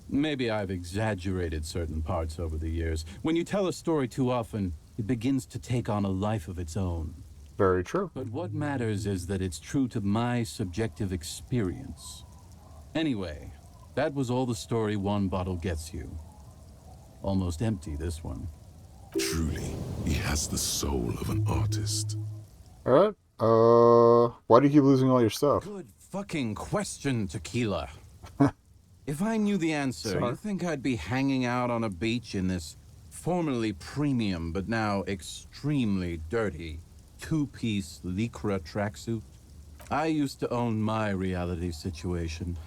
Maybe I've exaggerated certain parts over the years. When you tell a story too often, it begins to take on a life of its own. Very true. But what matters is that it's true to my subjective experience. Anyway, that was all the story one bottle gets you. Almost empty, this one. Truly, he has the soul of an artist. Alright. Why do you keep losing all your stuff? Good fucking question, Tequila. If I knew the answer, Sorry. you think I'd be hanging out on a beach in this formerly premium but now extremely dirty two-piece lycra tracksuit? I used to own my reality situation.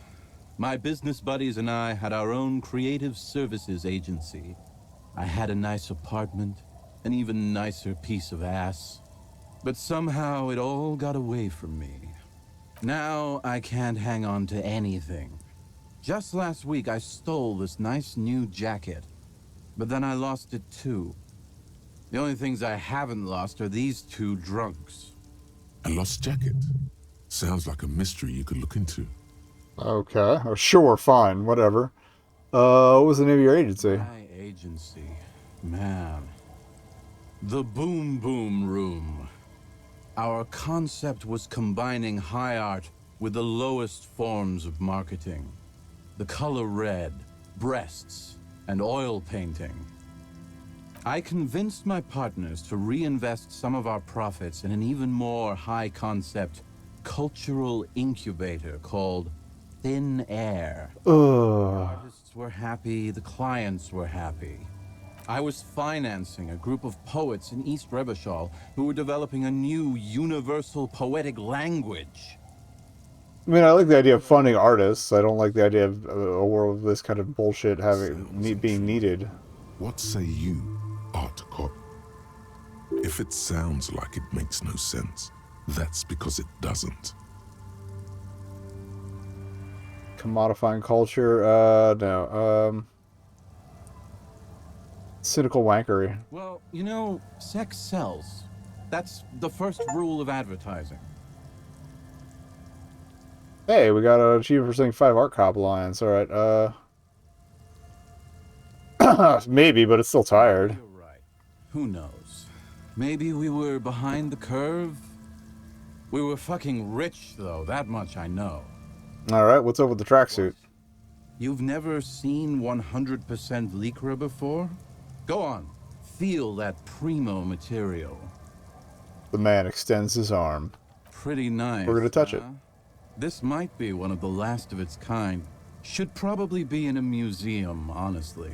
My business buddies and I had our own creative services agency. I had a nice apartment, an even nicer piece of ass. But somehow it all got away from me. Now I can't hang on to anything. Just last week I stole this nice new jacket, but then I lost it too. The only things I haven't lost are these two drunks. A lost jacket? Sounds like a mystery you could look into. Okay. Oh, sure, fine, whatever. What was the name of your agency? My agency, man. The Boom Boom Room. Our concept was combining high art with the lowest forms of marketing. The color red, breasts, and oil painting. I convinced my partners to reinvest some of our profits in an even more high-concept cultural incubator called Thin Air. The artists were happy, the clients were happy. I was financing a group of poets in East Rebishal who were developing a new universal poetic language. I mean, I like the idea of funding artists. I don't like the idea of a world of this kind of bullshit being needed. What say you art cop. If it sounds like it makes no sense, that's because it doesn't. Commodifying culture, no. Cynical wankery. Well, you know, sex sells. That's the first rule of advertising. Hey, we got an achievement for saying 5 art cop lines. Alright, maybe, but it's still tired. You're right. Who knows? Maybe we were behind the curve? We were fucking rich, though. That much I know. Alright, what's up with the tracksuit? You've never seen 100% Lycra before? Go on. Feel that primo material. The man extends his arm. Pretty nice. We're gonna touch it. This might be one of the last of its kind. Should probably be in a museum, honestly.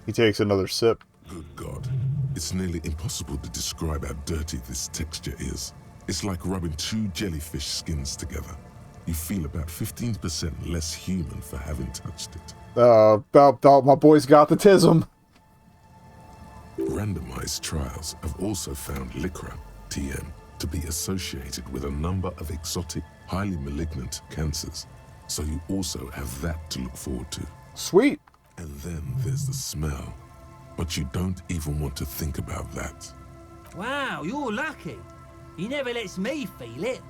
He takes another sip. Good God. It's nearly impossible to describe how dirty this texture is. It's like rubbing 2 jellyfish skins together. You feel about 15% less human for having touched it. About my boy's got the tism. Randomized trials have also found Lycra, TM, to be associated with a number of exotic, highly malignant cancers. So you also have that to look forward to. Sweet. And then there's the smell. But you don't even want to think about that. Wow, you're lucky. He never lets me feel it.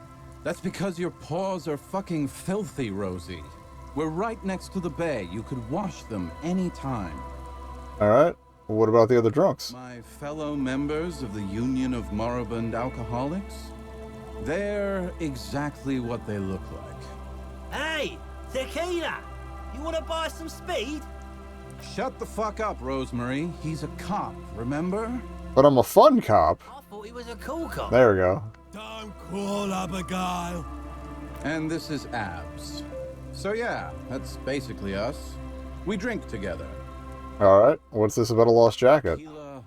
That's because your paws are fucking filthy, Rosie. We're right next to the bay. You could wash them anytime. Alright. What about the other drunks? My fellow members of the Union of Moribund Alcoholics? They're exactly what they look like. Hey, tequila! You want to buy some speed? Shut the fuck up, Rosemary. He's a cop, remember? But I'm a fun cop. I thought he was a cool cop. There we go. Don't call Abigail. And this is Abs. So yeah, that's basically us. We drink together. Alright. What's this about a lost jacket? Tequila,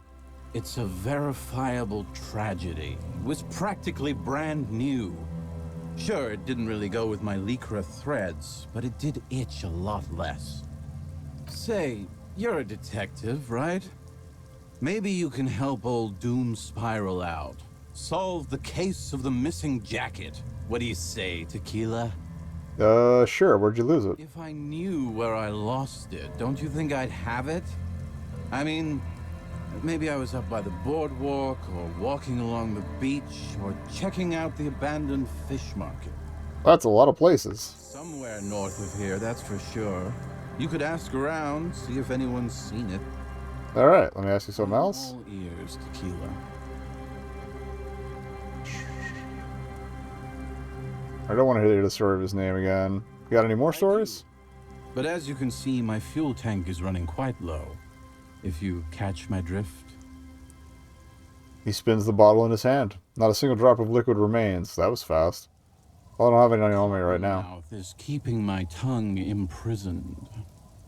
it's a verifiable tragedy. It was practically brand new. Sure, it didn't really go with my Lycra threads, but it did itch a lot less. Say, you're a detective, right? Maybe you can help old Doom Spiral out. Solve the case of the missing jacket. What do you say, Tequila? Sure. Where'd you lose it? If I knew where I lost it, don't you think I'd have it? I mean, maybe I was up by the boardwalk, or walking along the beach, or checking out the abandoned fish market. That's a lot of places. Somewhere north of here, that's for sure. You could ask around, see if anyone's seen it. Alright, let me ask you something else. All ears, Tequila. I don't want to hear the story of his name again. You got any more stories? But as you can see, my fuel tank is running quite low. If you catch my drift. He spins the bottle in his hand. Not a single drop of liquid remains. That was fast. Well, I don't have any on me right now. Mouth is keeping my tongue imprisoned.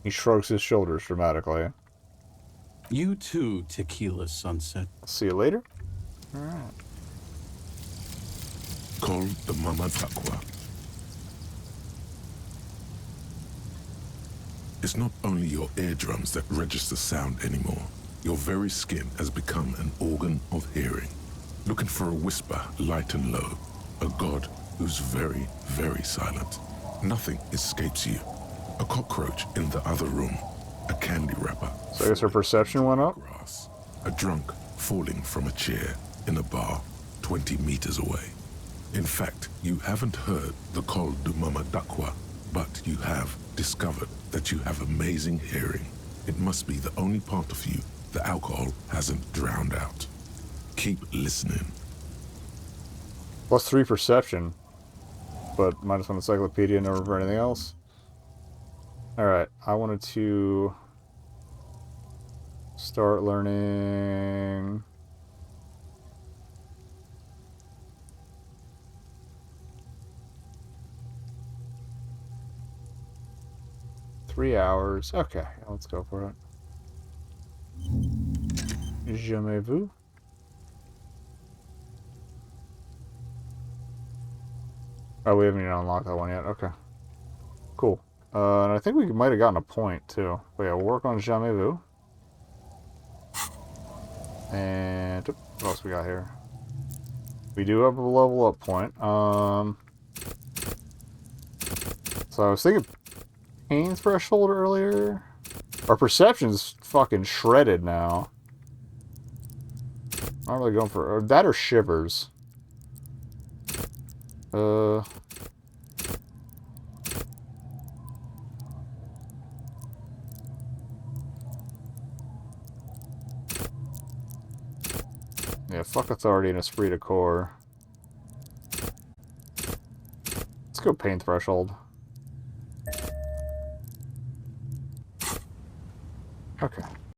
He shrugs his shoulders dramatically. You too, Tequila Sunset. See you later. Call the Mama Takwa. It's not only your eardrums that register sound anymore. Your very skin has become an organ of hearing. Looking for a whisper, light and low. A god who's very, very silent. Nothing escapes you. A cockroach in the other room. A candy wrapper. So I guess her perception went up? Grass. A drunk falling from a chair in a bar 20 meters away. In fact, you haven't heard the Col du Mama Dakwa, but you have discovered that you have amazing hearing. It must be the only part of you the alcohol hasn't drowned out. Keep listening. +3 perception. But -1 encyclopedia, never for anything else. Alright, I wanted to start learning... Three hours. Okay, let's go for it. Jamais vu. Oh, we haven't even unlocked that one yet. Okay. Cool. And I think we might have gotten a point, too. But yeah, we'll work on Jamais vu. And what else we got here? We do have a level up point. So I was thinking pain threshold earlier. Our perception's fucking shredded now. I'm really going for that or shivers. Yeah, fuck authority and esprit de corps. Let's go pain threshold.